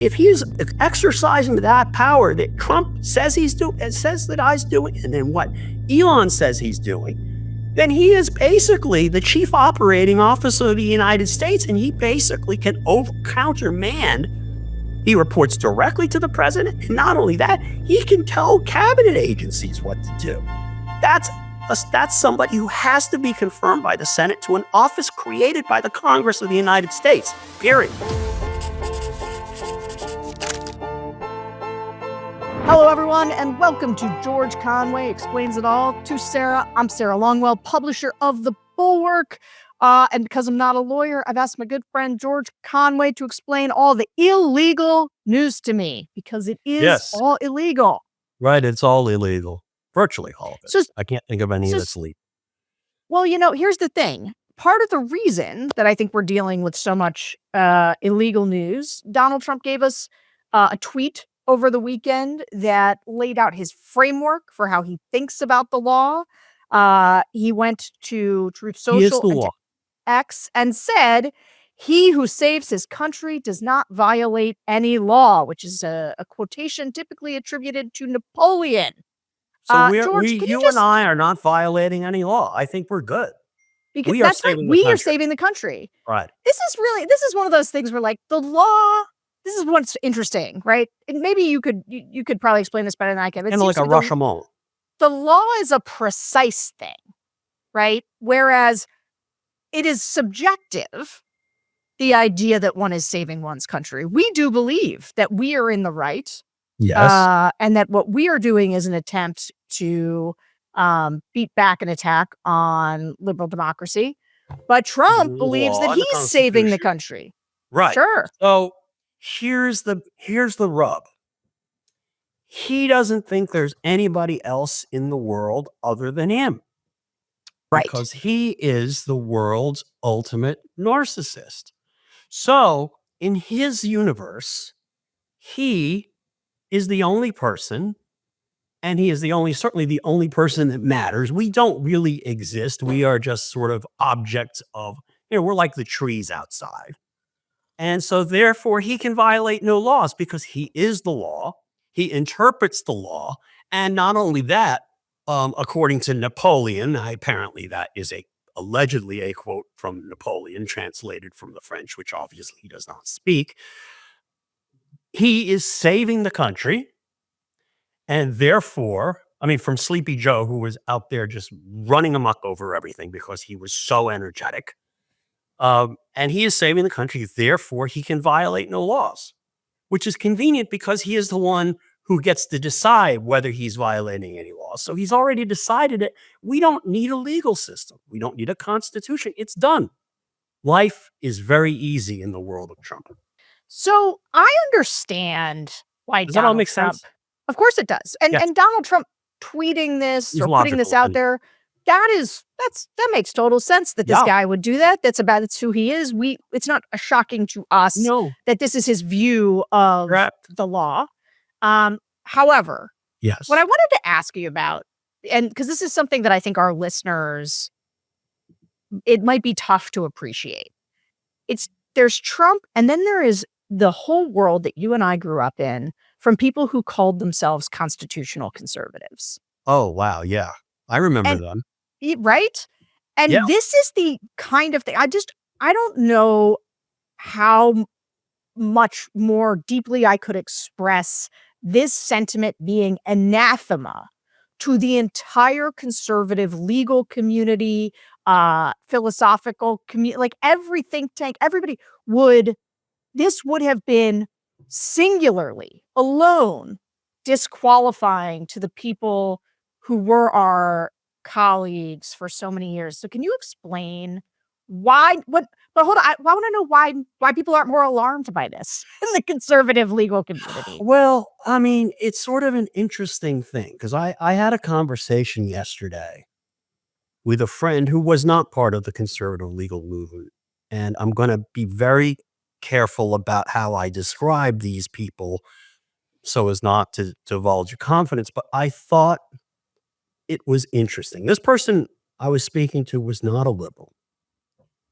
If he's exercising that power that Trump says he's doing, says that I's doing, and then what Elon says he's doing, then he is basically the chief operating officer of the United States, and he basically can countermand. He reports directly to the president, and not only that, he can tell cabinet agencies what to do. That's somebody who has to be confirmed by the Senate to an office created by the Congress of the United States, period. Hello, everyone, and welcome to George Conway Explains It All to Sarah. I'm Sarah Longwell, publisher of the Bulwark. And because I'm not a lawyer, I've asked my good friend George Conway to explain all the illegal news to me, because it is all illegal. Right, it's all illegal. Virtually all of it. So, I can't think of any that's legal. Well, here's the thing. Part of the reason that I think we're dealing with so much illegal news, Donald Trump gave us a tweet over the weekend that laid out his framework for how he thinks about the law. He went to Truth Social and to X and said, "He who saves his country does not violate any law," which is a quotation typically attributed to Napoleon. So George, you and I are not violating any law. I think we're good. Because we are saving the country. Right. This is one of those things where, like, the law. This is what's interesting, right? And maybe you could probably explain this better than I can. And like a Rashomon. The law is a precise thing, right? Whereas it is subjective, the idea that one is saving one's country. We do believe that we are in the right. Yes. And that what we are doing is an attempt to beat back an attack on liberal democracy. But Trump believes that he's saving the country. Right. Sure. So here's the rub. He doesn't think there's anybody else in the world other than him. Right. Because he is the world's ultimate narcissist. So in his universe, he is the only person, and he is certainly the only person that matters. We don't really exist. We are just sort of objects of, we're like the trees outside. And so therefore he can violate no laws because he is the law. He interprets the law. And not only that, according to Napoleon, apparently that is allegedly a quote from Napoleon, translated from the French, which obviously he does not speak. He is saving the country. And therefore, from Sleepy Joe, who was out there just running amok over everything because he was so energetic. And he is saving the country. Therefore, he can violate no laws, which is convenient because he is the one who gets to decide whether he's violating any laws. So he's already decided it. We don't need a legal system. We don't need a constitution. It's done. Life is very easy in the world of Trump. So I understand why Does that all make sense? Of course it does. And Donald Trump tweeting this or putting this out there, that makes total sense that this guy would do that. That's who he is. It's not shocking to us that this is his view of the law. However, what I wanted to ask you about, and because this is something that I think our listeners, it might be tough to appreciate. There's Trump, and then there is the whole world that you and I grew up in from people who called themselves constitutional conservatives. Oh, wow. Yeah. I remember them. Right? And this is the kind of thing, I don't know how much more deeply I could express this sentiment being anathema to the entire conservative legal community, philosophical community, like every think tank, everybody this would have been singularly alone disqualifying to the people who were our colleagues for so many years. So can you explain why? But hold on, I want to know why people aren't more alarmed by this in the conservative legal community. Well, it's sort of an interesting thing because I had a conversation yesterday with a friend who was not part of the conservative legal movement, and I'm going to be very careful about how I describe these people so as not to divulge your confidence, but I thought it was interesting. This person I was speaking to was not a liberal,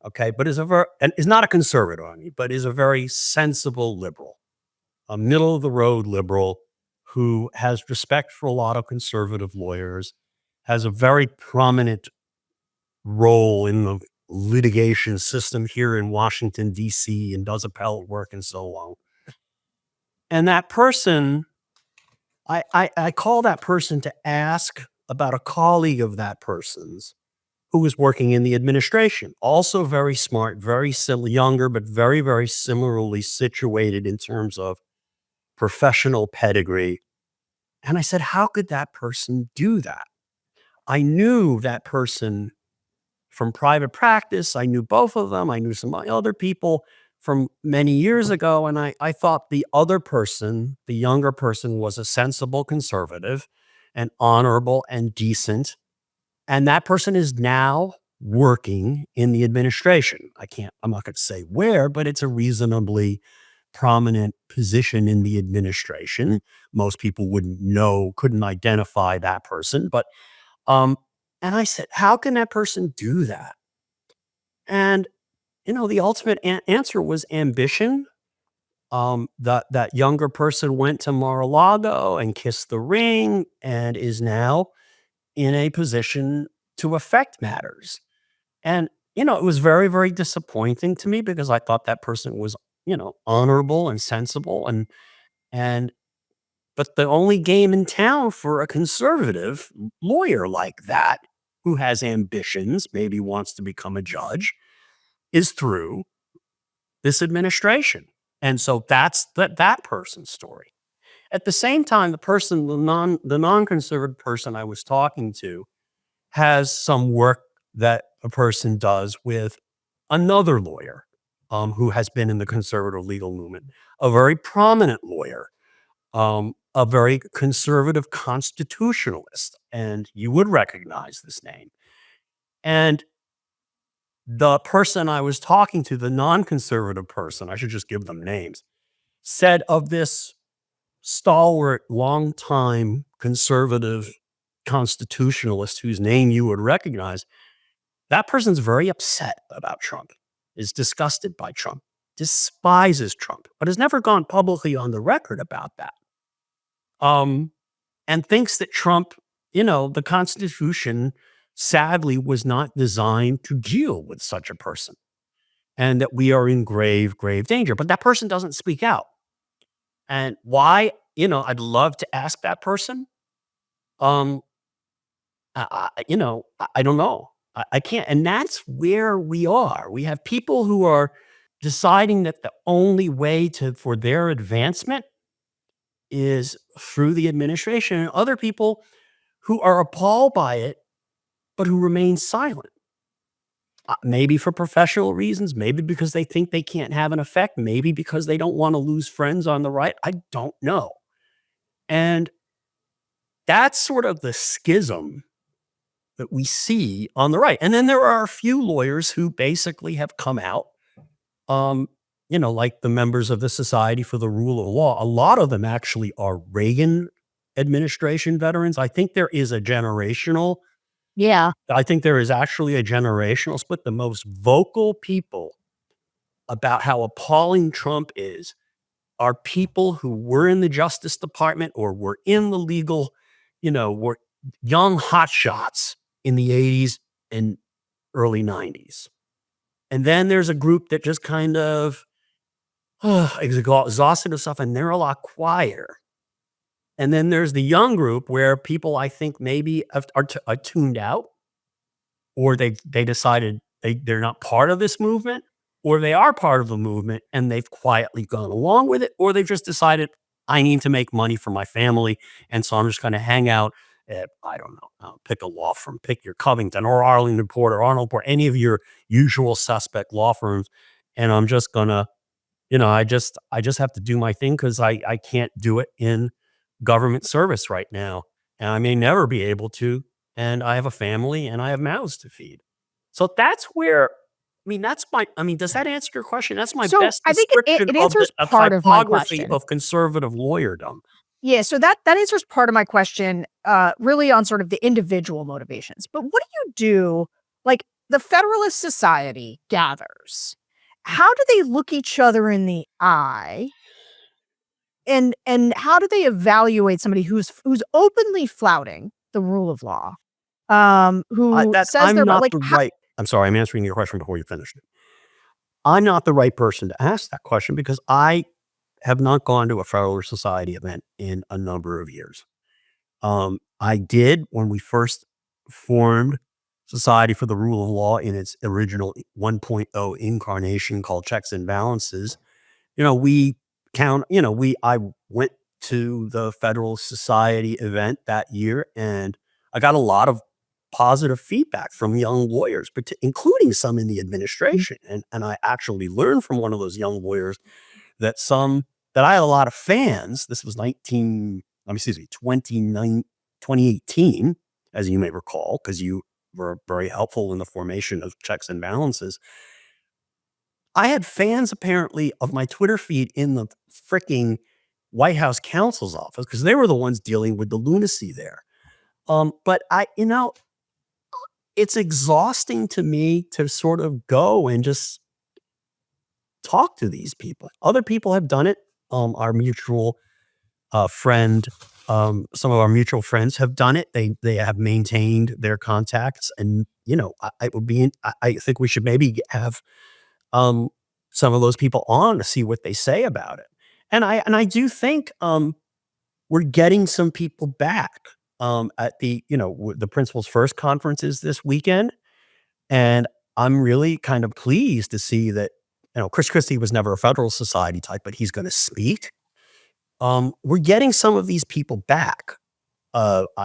okay, but is not a conservative, but is a very sensible liberal. a middle of the road liberal who has respect for a lot of conservative lawyers, has a very prominent role in the litigation system here in Washington, D.C., and does appellate work and so on. And that person, I call that person to ask about a colleague of that person's who was working in the administration, also very smart, very younger, but very, very similarly situated in terms of professional pedigree. And I said, how could that person do that? I knew that person from private practice. I knew both of them. I knew some other people from many years ago. And I thought the other person, the younger person, was a sensible conservative and honorable and decent. And that person is now working in the administration. I'm not going to say where, but it's a reasonably prominent position in the administration. Most people wouldn't know, couldn't identify that person. But, and I said, how can that person do that? And, the ultimate answer was ambition. That younger person went to Mar-a-Lago and kissed the ring and is now in a position to affect matters. And, it was very, very disappointing to me because I thought that person was, honorable and sensible and but the only game in town for a conservative lawyer like that who has ambitions, maybe wants to become a judge, is through this administration. And so that's that person's story. At the same time, the non-conservative person I was talking to has some work that a person does with another lawyer who has been in the conservative legal movement, a very prominent lawyer, a very conservative constitutionalist, and you would recognize this name. And the person I was talking to, the non-conservative person, I should just give them names, said of this stalwart, longtime conservative constitutionalist whose name you would recognize, that person's very upset about Trump, is disgusted by Trump, despises Trump, but has never gone publicly on the record about that. And thinks that Trump, the Constitution, sadly, was not designed to deal with such a person and that we are in grave, grave danger. But that person doesn't speak out. And why? I'd love to ask that person. I don't know. I can't. And that's where we are. We have people who are deciding that the only way for their advancement is through the administration, and other people who are appalled by it, but who remain silent. Maybe for professional reasons, maybe because they think they can't have an effect, maybe because they don't want to lose friends on the right. I don't know. And that's sort of the schism that we see on the right. And then there are a few lawyers who basically have come out, like the members of the Society for the Rule of Law. A lot of them actually are Reagan administration veterans. I think there is a generational Yeah. I think there is actually a generational split. The most vocal people about how appalling Trump is are people who were in the Justice Department or were in the legal, were young hotshots in the 80s and early 90s. And then there's a group that just kind of exhausted of stuff, and they're a lot quieter. And then there's the young group where people, I think, maybe are tuned out, or they decided they're not part of this movement, or they are part of the movement and they've quietly gone along with it, or they've just decided, I need to make money for my family, and so I'm just gonna hang out at, I don't know, pick a law firm, pick your Covington or Arlington Port or Arnold Port, any of your usual suspect law firms, and I'm just gonna, I just have to do my thing because I can't do it in government service right now, and I may never be able to, and I have a family and I have mouths to feed. So that's where, does that answer your question? That's my So best I think description it of answers a part of my typography question. of conservative lawyerdom. Yeah, so that answers part of my question, really on sort of the individual motivations. But what do you do, like the Federalist Society gathers? How do they look each other in the eye And how do they evaluate somebody who's openly flouting the rule of law? Who says I'm they're not like the right. I'm sorry, I'm answering your question before you finished it. I'm not the right person to ask that question because I have not gone to a Federalist Society event in a number of years. I did when we first formed Society for the Rule of Law in its original 1.0 incarnation called Checks and Balances. I went to the Federal Society event that year, and I got a lot of positive feedback from young lawyers, but including some in the administration. And I actually learned from one of those young lawyers that I had a lot of fans. This was 2018, as you may recall, because you were very helpful in the formation of Checks and Balances. I had fans apparently of my Twitter feed in the freaking White House counsel's office because they were the ones dealing with the lunacy there. But it's exhausting to me to sort of go and just talk to these people. Other people have done it. Our mutual friend, some of our mutual friends have done it. They have maintained their contacts, and I think we should maybe have some of those people on to see what they say about it. And I do think we're getting some people back at the Principal's First conference is this weekend, and I'm really kind of pleased to see that Chris Christie was never a Federal Society type, but he's going to speak. We're getting some of these people back. I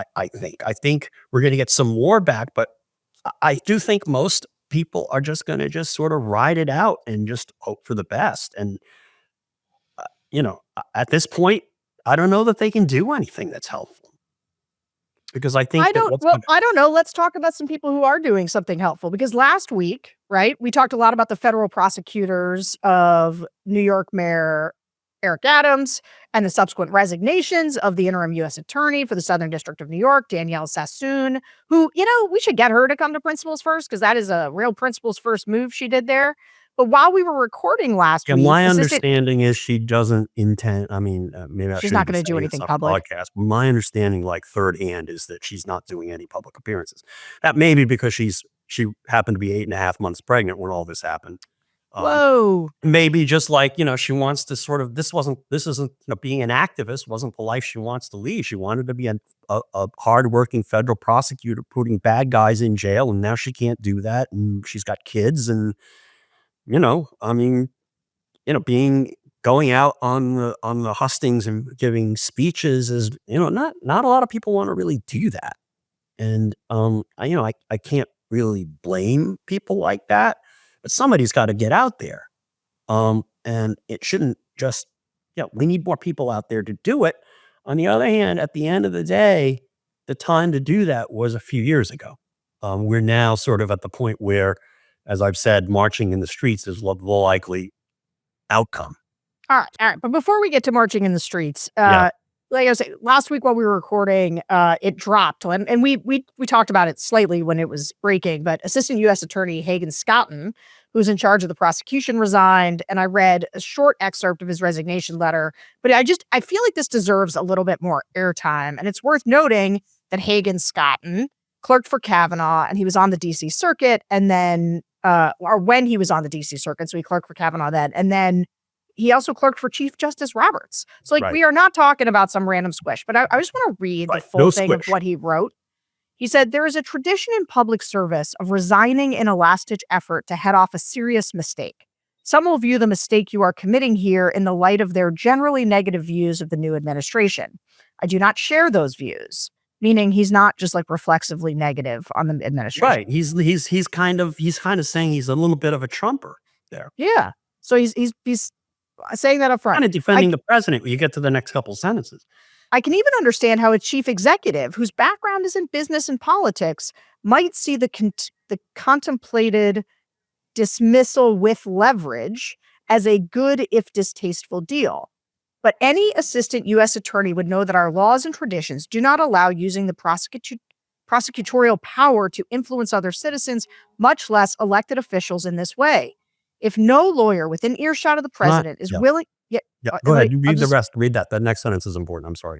think we're going to get some more back, but I do think most people are just going to just sort of ride it out and just hope for the best. And at this point, I don't know that they can do anything that's helpful because I think I don't know. Let's talk about some people who are doing something helpful, because last week, right, we talked a lot about the federal prosecutors of New York Mayor Eric Adams and the subsequent resignations of the interim U.S. attorney for the Southern District of New York, Danielle Sassoon, who, we should get her to come to Principals First because that is a real Principals First move she did there. But while we were recording last week, my understanding is she doesn't intend. I mean, maybe she's not going to do anything public. Podcast. My understanding, like third hand, is that she's not doing any public appearances. That may be because she happened to be 8.5 months pregnant when all this happened. Whoa. Maybe just like, she wants to sort of, this isn't, being an activist wasn't the life she wants to lead. She wanted to be a hardworking federal prosecutor putting bad guys in jail, and now she can't do that. And she's got kids and, going out on the hustings and giving speeches is, not a lot of people want to really do that. And, I can't really blame people like that. But somebody's got to get out there. And it shouldn't just, we need more people out there to do it. On the other hand, at the end of the day, the time to do that was a few years ago. We're now sort of at the point where, as I've said, marching in the streets is the likely outcome. All right. But before we get to marching in the streets, like I was saying, last week while we were recording, it dropped. And we talked about it slightly when it was breaking, but Assistant U.S. Attorney Hagen Scotton, who's in charge of the prosecution, resigned. And I read a short excerpt of his resignation letter. But I feel like this deserves a little bit more airtime. And it's worth noting that Hagen Scotton clerked for Kavanaugh, and he was on the D.C. Circuit. And then, or when he was on the D.C. Circuit, so he clerked for Kavanaugh then. And then he also clerked for Chief Justice Roberts. So, we are not talking about some random squish, but I just want to read the full thing of what he wrote. He said, "There is a tradition in public service of resigning in a last-ditch effort to head off a serious mistake. Some will view the mistake you are committing here in the light of their generally negative views of the new administration. I do not share those views," meaning he's not just reflexively negative on the administration. Right. He's kind of saying he's a little bit of a Trumper there. Yeah. So he's saying that up front. Kind of defending the president when you get to the next couple sentences. I can even understand how a chief executive whose background is in business and politics might see the contemplated dismissal with leverage as a good, if distasteful, deal. But any assistant U.S. attorney would know that our laws and traditions do not allow using the prosecutorial power to influence other citizens, much less elected officials, in this way. If no lawyer within earshot of the president is willing... Yeah, Go ahead. wait, You I'll read the just rest. Read that. The next sentence is important. I'm sorry.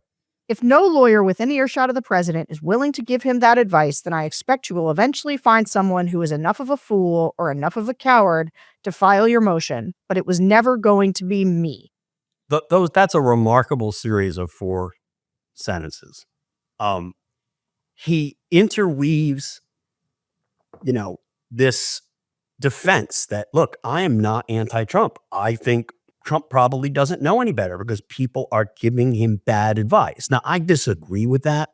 if no lawyer within earshot of the president is willing to give him that advice, then I expect you will eventually find someone who is enough of a fool or enough of a coward to file your motion, but it was never going to be me. That's a remarkable series of 4 sentences. Um, he interweaves, this defense that, look, I am not anti-Trump. I think Trump probably doesn't know any better because people are giving him bad advice. Now, I disagree with that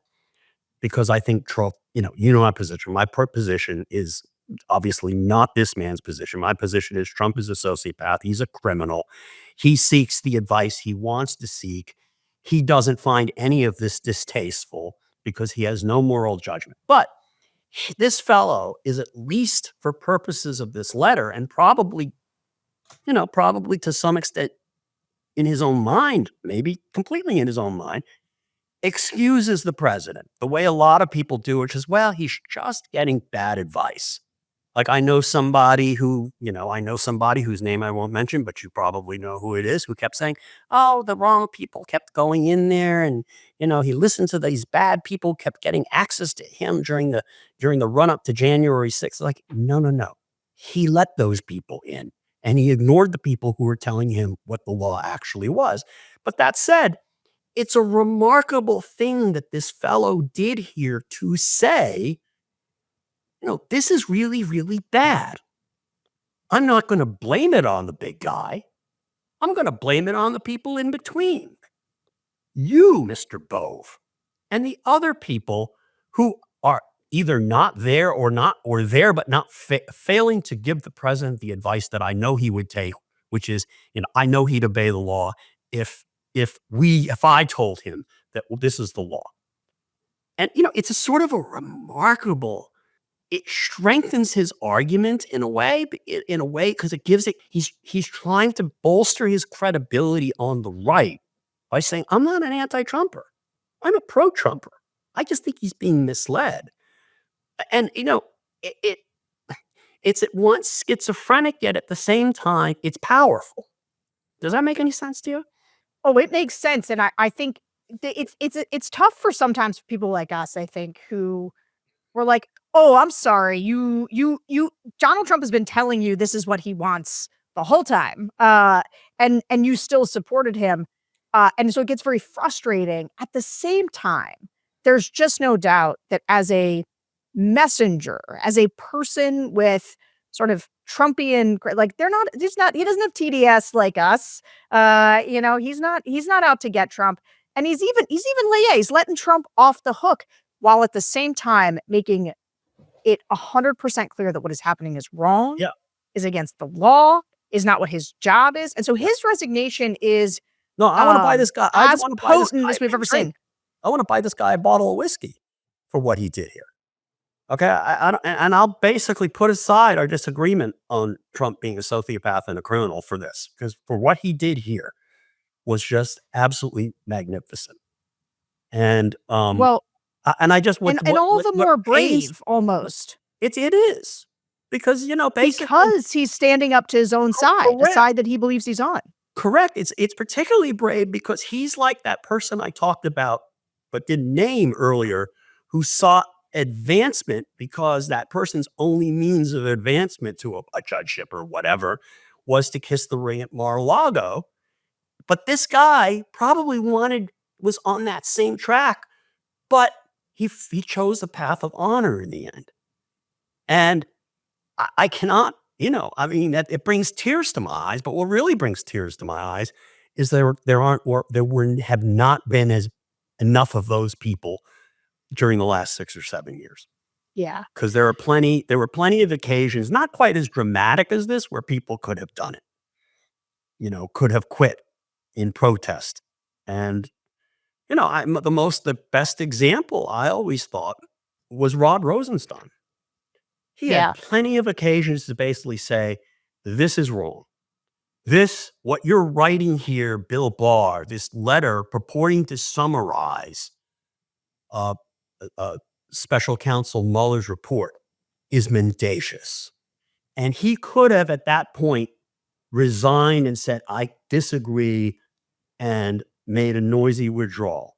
because I think Trump, my position. My position is obviously not this man's position. My position is Trump is a sociopath. He's a criminal. He seeks the advice he wants to seek. He doesn't find any of this distasteful because he has no moral judgment. But this fellow is, at least for purposes of this letter, and probably to some extent in his own mind, maybe completely in his own mind, excuses the president the way a lot of people do, which is, well, he's just getting bad advice. Like, I know somebody whose name I won't mention, but you probably know who it is, who kept saying, oh, the wrong people kept going in there. And, he listened to these bad people, kept getting access to him during the run up to January 6th. Like, no, no, no. He let those people in and he ignored the people who were telling him what the law actually was. But that said, it's a remarkable thing that this fellow did here to say, this is really, really bad. I'm not going to blame it on the big guy. I'm going to blame it on the people in between. You, Mr. Bove, and the other people who are either not there or there, but not failing to give the president the advice that I know he would take, which is, I know he'd obey the law if I told him that, well, this is the law. And, it's a sort of a remarkable, it strengthens his argument in a way, because it gives it, he's trying to bolster his credibility on the right by saying, I'm not an anti-Trumper. I'm a pro-Trumper. I just think he's being misled. And, it's at once schizophrenic, yet at the same time, it's powerful. Does that make any sense to you? Oh, it makes sense, and I think it's tough for sometimes people like us, I think, who were like, "Oh, I'm sorry, you Donald Trump has been telling you this is what he wants the whole time, and you still supported him," and so it gets very frustrating. At the same time, there's just no doubt that as a messenger, as a person with sort of Trumpian like, he doesn't have TDS like us. He's not out to get Trump. And he's letting Trump off the hook while at the same time making it 100% clear that what is happening is wrong, Yeah. is against the law, is not what his job is. And so his resignation is No, I want to buy this guy. I as want to buy this potent guy as we've a ever drink. seen. I want to buy this guy a bottle of whiskey for what he did here. Okay, and I'll basically put aside our disagreement on Trump being a sociopath and a criminal for this, because for what he did here was just absolutely magnificent. And Well, and I just and all the more brave almost. it is because basically Because he's standing up to his own side, a correct. side that he believes he's on. Correct. It's particularly brave because he's like that person I talked about but didn't name earlier, who sought advancement because that person's only means of advancement to a judgeship or whatever was to kiss the ring at Mar-a-Lago. But this guy probably was on that same track, but he chose the path of honor in the end. And I cannot, it brings tears to my eyes, but what really brings tears to my eyes is there have not been enough of those people during the last 6 or 7 years. Yeah. Because there were plenty of occasions, not quite as dramatic as this, where people could have done it, could have quit in protest. And, the best example I always thought was Rod Rosenstein. He Yeah. had plenty of occasions to basically say, this is wrong. What you're writing here, Bill Barr, this letter purporting to summarize Special Counsel Mueller's report, is mendacious. And he could have, at that point, resigned and said, I disagree, and made a noisy withdrawal.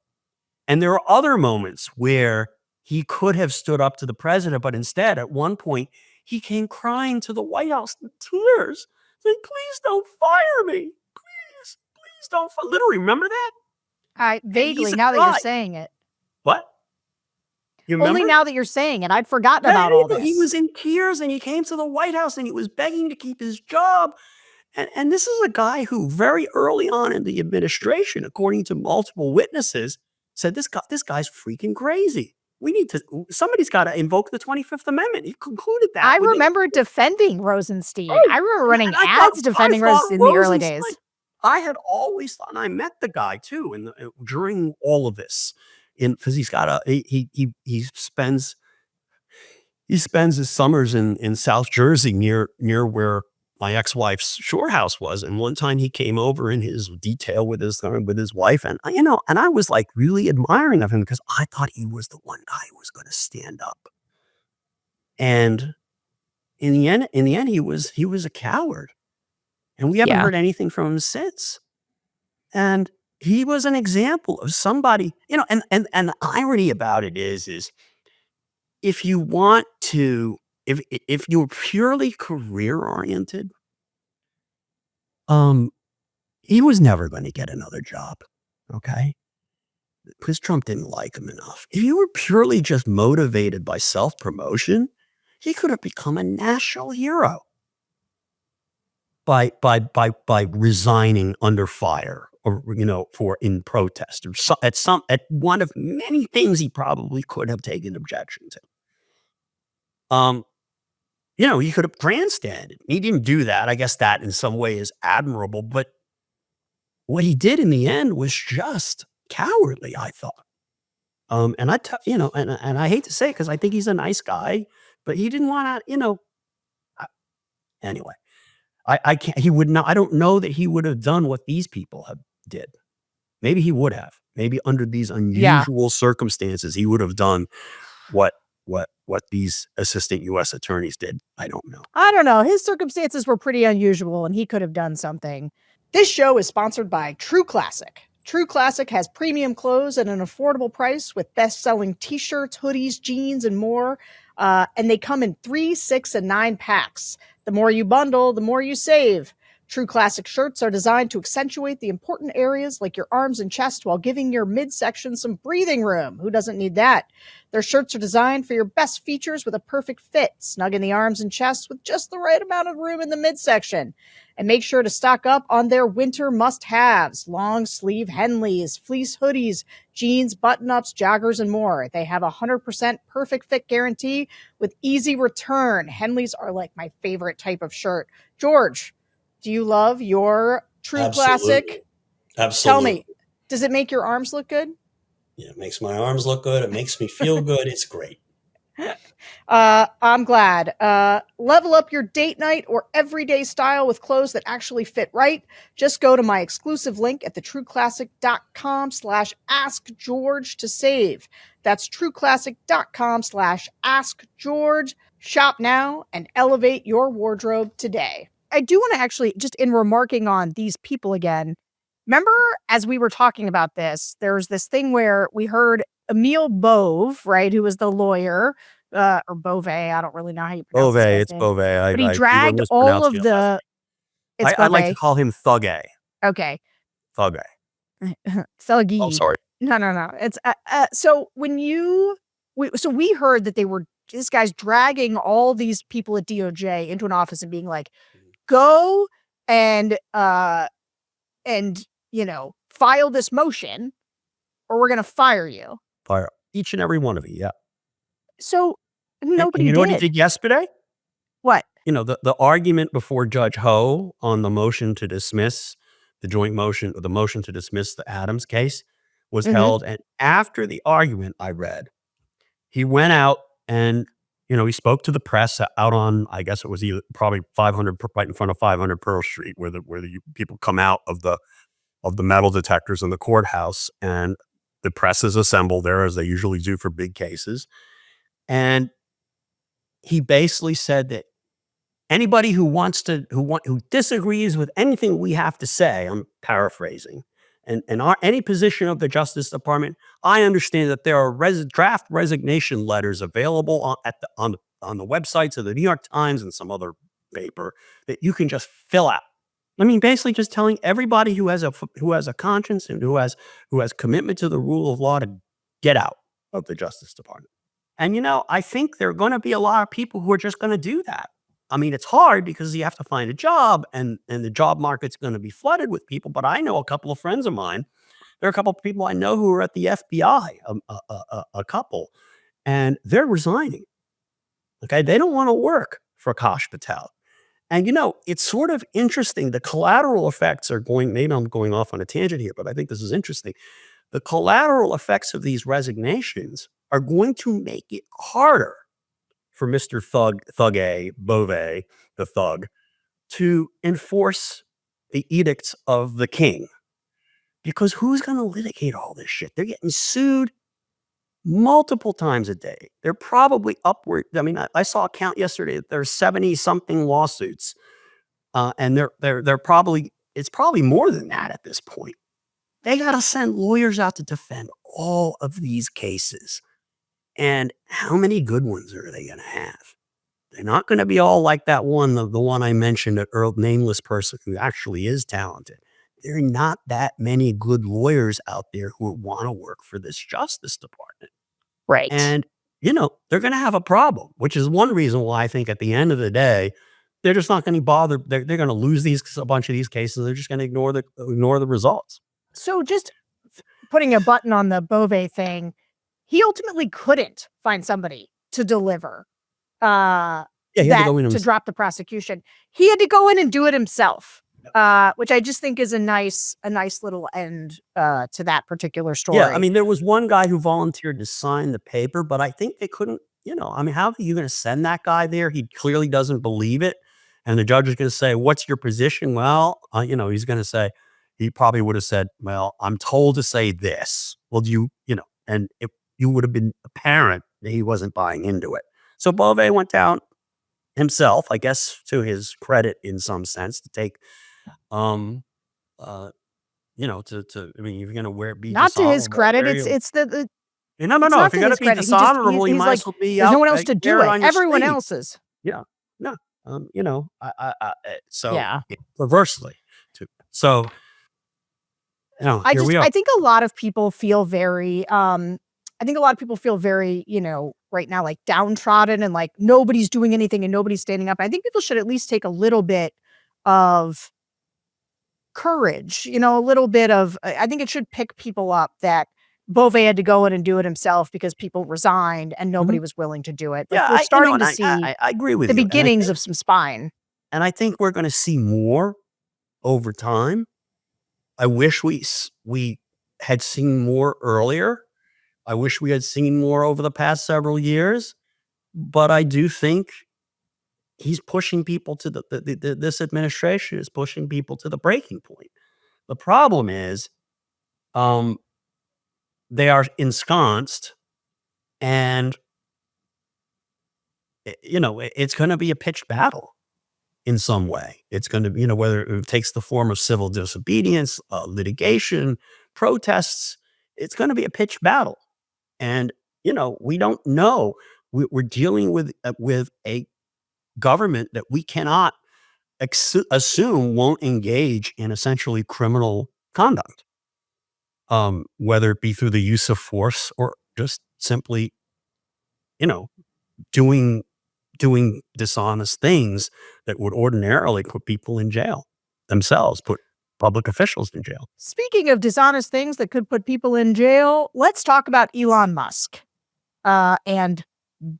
And there are other moments where he could have stood up to the president, but instead, at one point, he came crying to the White House in tears, saying, please don't fire me. Please don't. Literally, remember that? Vaguely, now that you're saying it. What? You remember? Only now that you're saying it. I'd forgotten about all this. He was in tears, and he came to the White House, and he was begging to keep his job. And this is a guy who very early on in the administration, according to multiple witnesses, said this guy's freaking crazy. Somebody's got to invoke the 25th Amendment. He concluded that. I remember defending Rosenstein. I remember running ads defending Rosenstein in the early days. I had always thought, and I met the guy too, during all of this, because he's got he spends his summers in South Jersey near where my ex-wife's shore house was. And one time he came over in his detail with his wife, and I was like really admiring of him because I thought he was the one guy who was going to stand up. And in the end, he was a coward, and we haven't heard anything from him since. And he was an example of somebody, and the irony about it is if you want to, if you're purely career oriented, he was never going to get another job. Okay. Because Trump didn't like him enough. If you were purely just motivated by self-promotion, he could have become a national hero by resigning under fire, or in protest, or at one of many things he probably could have taken objection to. He could have grandstanded. He didn't do that. I guess that in some way is admirable, but what he did in the end was just cowardly, I thought. And I hate to say it because I think he's a nice guy, but he didn't want to, anyway. I can't. He would not. I don't know that he would have done what these people did. Maybe he would have. Maybe under these unusual circumstances, he would have done what these assistant U.S. attorneys did. I don't know. I don't know. His circumstances were pretty unusual, and he could have done something. This show is sponsored by True Classic. True Classic has premium clothes at an affordable price with best-selling t-shirts, hoodies, jeans, and more. And they come in 3, 6, and 9 packs. The more you bundle, the more you save. True Classic shirts are designed to accentuate the important areas like your arms and chest while giving your midsection some breathing room. Who doesn't need that? Their shirts are designed for your best features with a perfect fit, snug in the arms and chest with just the right amount of room in the midsection. And make sure to stock up on their winter must-haves, long sleeve Henleys, fleece hoodies, jeans, button-ups, joggers, and more. They have a 100% perfect fit guarantee with easy return. Henleys are like my favorite type of shirt. George, do you love your True Classic? Absolutely. Tell me, does it make your arms look good? Yeah, it makes my arms look good. It makes me feel good. It's great. I'm glad. Level up your date night or everyday style with clothes that actually fit right. Just go to my exclusive link at thetrueclassic.com/askgeorge to save. That's trueclassic.com/askgeorge. Shop now and elevate your wardrobe today. I do want to actually, just in remarking on these people again, remember as we were talking about this, there was this thing where we heard Emil Bove, right, who was the lawyer, or Bove, I don't really know how you pronounce Bove, his it's name. Bove. But he dragged all of the... I like to call him Thugay. Okay. Thugay. Thuggy. Oh, sorry. No. It's so when we heard that this guy's dragging all these people at DOJ into an office and being like, go and file this motion or we're going to fire you. Fire each and every one of you. Yeah. So nobody did. You know what he did. did yesterday? What? The argument before Judge Ho on the motion to dismiss the motion to dismiss the Adams case was held. And after the argument I read, he went out and, he spoke to the press out on, I guess it was probably 500, right in front of 500 Pearl Street, where the people come out of the metal detectors in the courthouse, and the press is assembled there as they usually do for big cases. And he basically said that anybody who disagrees with anything we have to say, I'm paraphrasing, and any position of the Justice Department, I understand that there are draft resignation letters available on the websites of the New York Times and some other paper that you can just fill out. I mean, basically just telling everybody who has a conscience and who has commitment to the rule of law to get out of the Justice Department. And, I think there are going to be a lot of people who are just going to do that. I mean, it's hard because you have to find a job and the job market's going to be flooded with people. But I know a couple of friends of mine. There are a couple of people I know who are at the FBI, a couple, and they're resigning. Okay. They don't want to work for Akash Patel. And, it's sort of interesting. The collateral effects are maybe I'm going off on a tangent here, but I think this is interesting. The collateral effects of these resignations are going to make it harder for Mr. Beauvais, the thug, to enforce the edicts of the king. Because who's going to litigate all this shit? They're getting sued multiple times a day. They're probably upward. I mean, I saw a count yesterday that there's 70-something lawsuits. And they're probably, it's probably more than that at this point. They got to send lawyers out to defend all of these cases. And how many good ones are they going to have? They're not going to be all like that one, the one I mentioned, an nameless person who actually is talented. There are not that many good lawyers out there who want to work for this Justice Department. Right. And, they're going to have a problem, which is one reason why I think at the end of the day, they're just not going to bother. They're going to lose a bunch of these cases. They're just going to ignore the results. So just putting a button on the Beauvais thing, he ultimately couldn't find somebody to deliver to drop the prosecution. He had to go in and do it himself, which I just think is a nice little end to that particular story. Yeah, I mean, there was one guy who volunteered to sign the paper, but I think they couldn't, I mean, how are you going to send that guy there? He clearly doesn't believe it. And the judge is going to say, what's your position? Well, he's going to say, he probably would have said, well, I'm told to say this. Well, and you would have been apparent that he wasn't buying into it. So Beauvais went down himself, I guess, to his credit in some sense, to take, I mean, you're going to be not to his credit. It's the no. If you're going to be dishonorable, you might as well be. There's no one else to do it. Everyone else is. Yeah. No. So yeah. Perversely, too. So. I think a lot of people feel very, right now, like downtrodden and like nobody's doing anything and nobody's standing up. I think people should at least take a little bit of courage, a little bit of, I think it should pick people up that Beauvais had to go in and do it himself because people resigned and nobody was willing to do it. Like, we're starting to see I agree with the beginnings of some spine. And I think we're going to see more over time. I wish we had seen more earlier. I wish we had seen more over the past several years. But I do think he's pushing people to this administration is pushing people to the breaking point. The problem is, they are ensconced, and it's going to be a pitched battle in some way. It's going to be, whether it takes the form of civil disobedience, litigation, protests, it's going to be a pitched battle. And, we don't know. We're dealing with a government that we cannot assume won't engage in essentially criminal conduct, whether it be through the use of force or just simply, doing dishonest things that would ordinarily put people in jail themselves, put public officials in jail. Speaking of dishonest things that could put people in jail, let's talk about Elon Musk and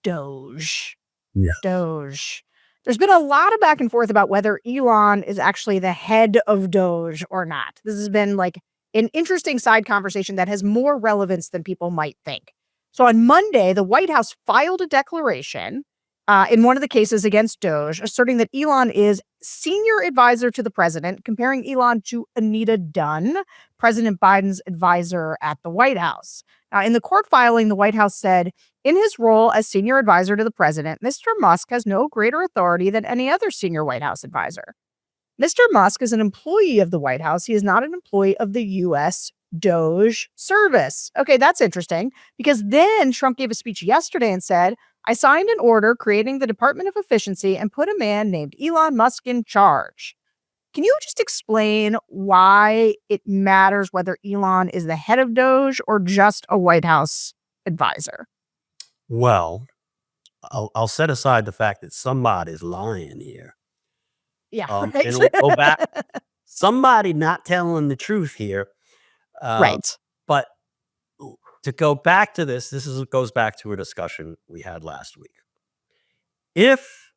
DOGE. Yeah. DOGE. There's been a lot of back and forth about whether Elon is actually the head of DOGE or not. This has been like an interesting side conversation that has more relevance than people might think. So on Monday, the White House filed a declaration in one of the cases against DOGE, asserting that Elon is senior advisor to the president, comparing Elon to Anita Dunn, President Biden's advisor at the White House. In the court filing, the White House said, in his role as senior advisor to the president, Mr. Musk has no greater authority than any other senior White House advisor. Mr. Musk is an employee of the White House. He is not an employee of the U.S. DOGE service. Okay, that's interesting, because then Trump gave a speech yesterday and said, I signed an order creating the Department of Efficiency and put a man named Elon Musk in charge. Can you just explain why it matters whether Elon is the head of DOGE or just a White House advisor? Well, I'll set aside the fact that somebody's lying here. Yeah, And right. we'll go back. Somebody not telling the truth here. Right. But to go back to this goes back to a discussion we had last week. If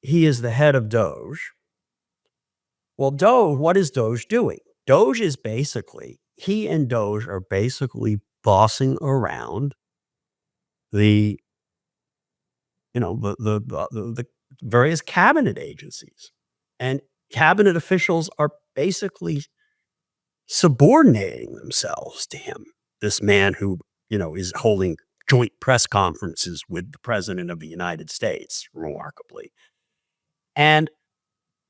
he is the head of DOGE, well, DOGE, what is DOGE doing? DOGE is basically, he and DOGE are basically bossing around the various cabinet agencies, and cabinet officials are basically subordinating themselves to him. This man who, is holding joint press conferences with the president of the United States, remarkably. And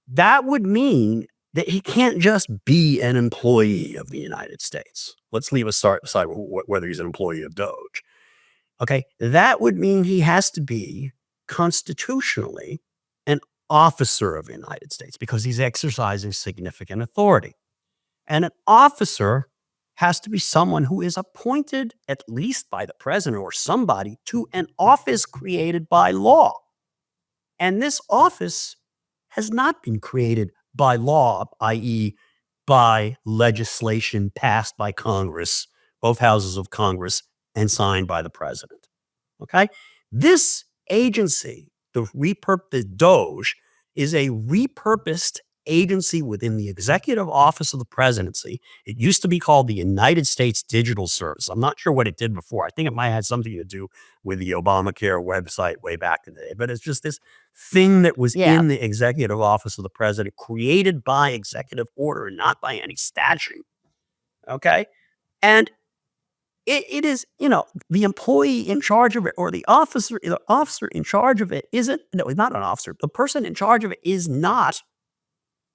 that would mean that he can't just be an employee of the United States. Let's leave aside whether he's an employee of DOGE. Okay, that would mean he has to be constitutionally an officer of the United States because he's exercising significant authority. And an officer has to be someone who is appointed, at least by the president or somebody, to an office created by law. And this office has not been created by law, i.e., by legislation passed by Congress, both houses of Congress, and signed by the president. Okay? This agency, the DOGE, is a repurposed agency within the executive office of the presidency. It used to be called the United States Digital Service. I'm not sure what it did before. I think it might have had something to do with the Obamacare website way back in the day. But it's just this thing that was in the executive office of the president, created by executive order and not by any statute. Okay? And it is, the employee in charge of it, or the officer in charge of it isn't, no, it's not an officer. The person in charge of it is not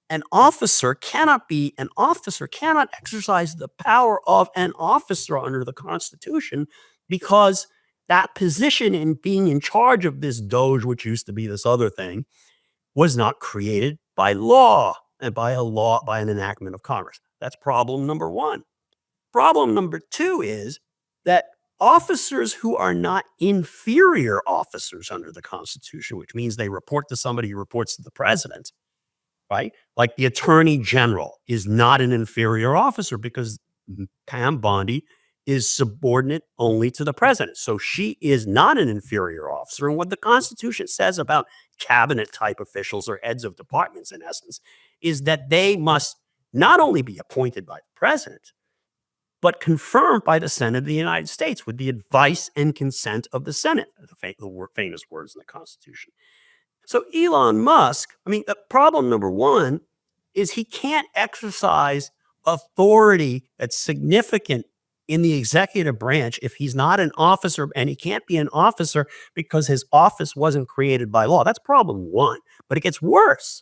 an officer, cannot exercise the power of an officer under the Constitution, because that position in being in charge of this DOGE, which used to be this other thing, was not created by law and by an enactment of Congress. That's problem number one. Problem number two is that officers who are not inferior officers under the Constitution, which means they report to somebody who reports to the president, right? Like the attorney general is not an inferior officer because Pam Bondi is subordinate only to the president. So she is not an inferior officer. And what the Constitution says about cabinet type officials or heads of departments, in essence, is that they must not only be appointed by the president, but confirmed by the Senate of the United States with the advice and consent of the Senate, the famous words in the Constitution. So Elon Musk, problem number one is he can't exercise authority that's significant in the executive branch if he's not an officer, and he can't be an officer because his office wasn't created by law. That's problem one, but it gets worse.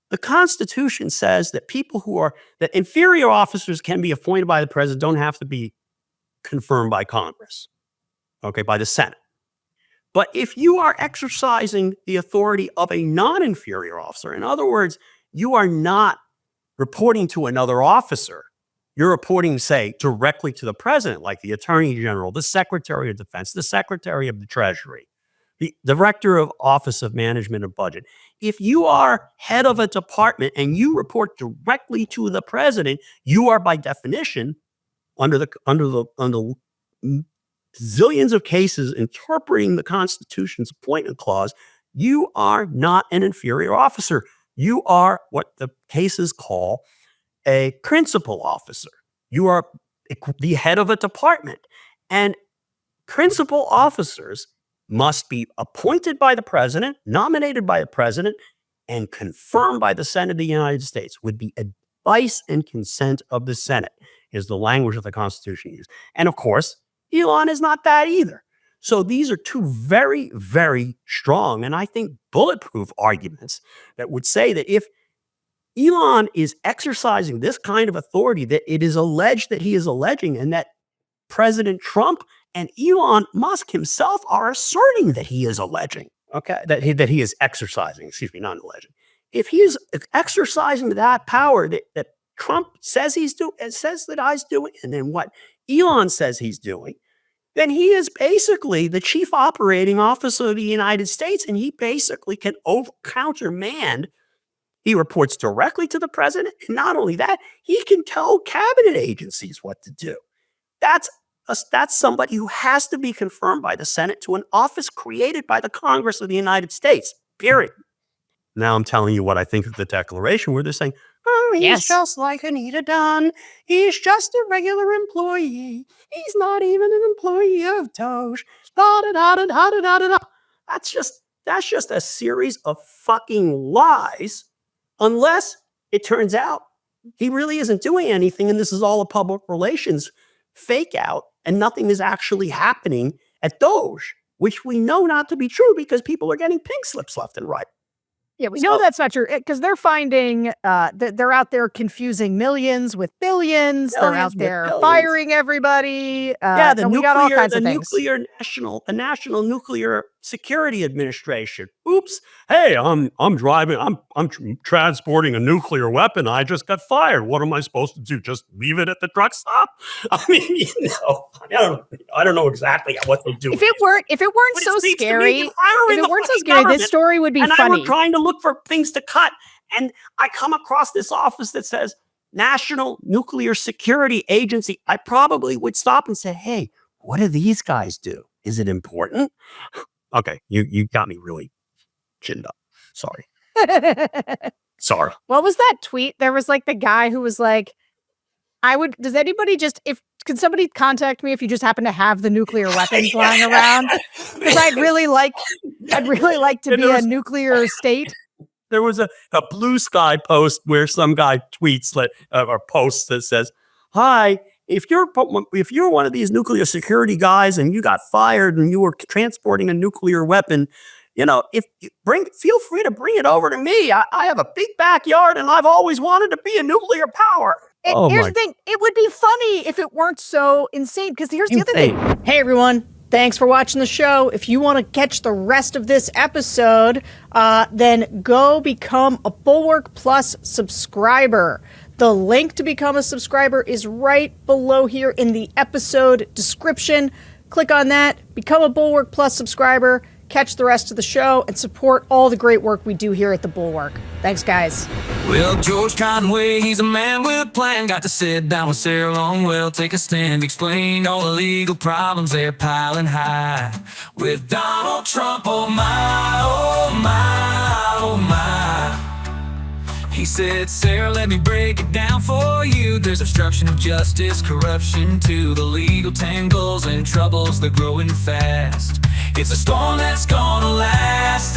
The Constitution says that that inferior officers can be appointed by the president, don't have to be confirmed by Congress, okay, by the Senate. But if you are exercising the authority of a non-inferior officer, in other words, you are not reporting to another officer, you're reporting, say, directly to the president, like the Attorney General, the Secretary of Defense, the Secretary of the Treasury, the Director of Office of Management and Budget. If you are head of a department and you report directly to the president, you are by definition, under the zillions of cases interpreting the Constitution's appointment clause, you are not an inferior officer. You are what the cases call a principal officer. You are the head of a department. And principal officers must be appointed by the president, nominated by the president, and confirmed by the Senate of the United States with the advice and consent of the Senate is the language that the Constitution uses. And of course, Elon is not that either. So these are two very, very strong and I think bulletproof arguments that would say that if Elon is exercising this kind of authority that it is alleged that he is alleging and that President Trump and Elon Musk himself are asserting that he is alleging, okay, that he is exercising, excuse me, not alleging. If he is exercising that power that Trump says he's doing, says that he's doing, and then what Elon says he's doing, then he is basically the chief operating officer of the United States, and he basically can countermand. He reports directly to the president, and not only that, he can tell cabinet agencies what to do. That's somebody who has to be confirmed by the Senate to an office created by the Congress of the United States, period. Now I'm telling you what I think of the Declaration, where they're saying, oh, he's just like Anita Dunn. He's just a regular employee. He's not even an employee of DOGE. Da-da-da-da-da-da-da-da. That's just a series of fucking lies, unless it turns out he really isn't doing anything and this is all a public relations fake out and nothing is actually happening at DOGE, which we know not to be true because people are getting pink slips left and right. Yeah, we know that's not true because they're finding that they're out there confusing millions with billions. They're out there firing everybody. Yeah, we got all kinds of things. The National Nuclear Security Administration. Oops. Hey, I'm driving. I'm transporting a nuclear weapon. I just got fired. What am I supposed to do? Just leave it at the truck stop? I mean, I don't know exactly what they do. If it weren't so scary, this story would be funny. I were trying to look for things to cut, and I come across this office that says National Nuclear Security Agency. I probably would stop and say, hey, what do these guys do? Is it important? Okay, you got me really chinned up. Sorry. Sorry. What was that tweet? There was like the guy who was like, does anybody could somebody contact me if you just happen to have the nuclear weapons lying around? Because I'd really like to be a nuclear state. There was a Blue Sky post where some guy tweets or posts that says, hi, if you're one of these nuclear security guys and you got fired and you were transporting a nuclear weapon, feel free to bring it over to me. I have a big backyard and I've always wanted to be a nuclear power. Here's the thing. It would be funny if it weren't so insane. Because here's the other thing. Hey, everyone. Thanks for watching the show. If you want to catch the rest of this episode, then go become a Bulwark Plus subscriber. The link to become a subscriber is right below here in the episode description. Click on that, become a Bulwark Plus subscriber, catch the rest of the show, and support all the great work we do here at the Bulwark. Thanks, guys. Well, George Conway, he's a man with a plan. Got to sit down with Sarah Longwell, take a stand, explain all the legal problems they're piling high. With Donald Trump, oh my, oh my, oh my. He said, Sarah, let me break it down for you. There's obstruction of justice, corruption too, the legal tangles and troubles, they're growing fast. It's a storm that's gonna last.